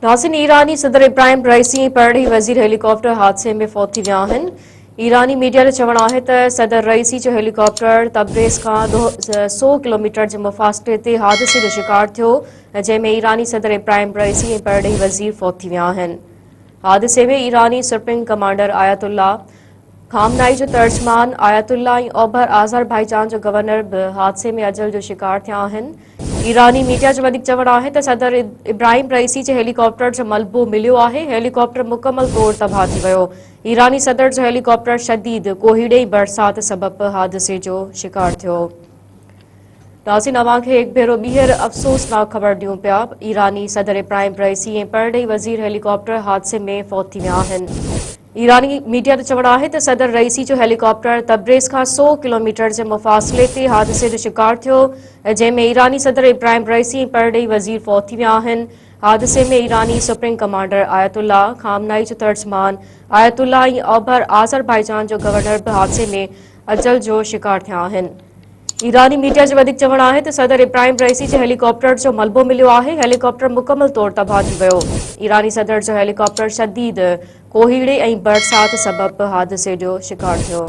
नाज़रीन, ईरानी सदर इब्राहिम रईसी परॾेही वज़ीर हेलीकॉप्टर हादसे में फौत थी विया आहिनि। ईरानी मीडिया जो चवणु आहे त सदर रईसी जो हेलीकॉप्टर तब्रेज़ खां 100 किलोमीटर जे मुफ़ासिले ते हादसे जो शिकार थियो, जंहिं में ईरानी सदर इब्राहिम रईसी ऐं परॾेही वज़ीर फौत थी विया आहिनि। हादसे में ईरानी सुप्रीम कमांडर आयतुल्लाह खामनाई जो तर्जमान आयतुल्लाह ऐं ओभर आज़रबाईजान जो गवर्नर बि हादसे में अजल जो शिकार थिया आहिनि। ईरानी मीडिया जो वधीक चवणु आहे त सदर इब्राहिम रईसी जे हेलीकॉप्टर जो मलबो मिलियो आहे। हेलीकॉप्टर मुकमल तौर तबाह थी वियो। ईरानी सदर जो हेलीकॉप्टर शदीद कोहीड़े ऐं बरसात सबबि हादसे जो शिकार थियो। नाज़रीन, अवांखे हिकु भेरो ॿीहर अफ़सोसनाक ख़बर ॾियूं पिया। ईरानी सदर इब्राहिम रईसी ऐं परॾेही वज़ीर हेलीकॉप्टर हादसे में फौत थी विया आहिनि। ईरानी मीडिया जो चवणु आहे त सदर रईसी जो हेलीकॉप्टर तब्रेज़ खां 100 किलोमीटर जे मुफ़ासिले ते हादसे जो शिकार थियो, जंहिं में ईरानी सदर इब्राहिम रईसी ऐं परॾेही वज़ीर फौत थी विया आहिनि। हादसे में ईरानी सुप्रीम कमांडर आयतुल्लाह खामनाई जो तर्जमान आयतुल्लाह ऐं ओभर आज़रबाईजान जो गवर्नर बि हादसे में अजल जो शिकार थिया आहिनि। ईरानी मीडिया जो वधीक चवणु आहे त सदर इब्राहिम रईसी जे हेलीकॉप्टर जो मलबो मिलियो आहे। हेलीकॉप्टर मुकमल तौर तबाह थी वियो। ईरानी सदर जो हेलीकॉप्टर शदीद कोहीड़े ऐं बरसात सबबि हादसे जो शिकार थियो।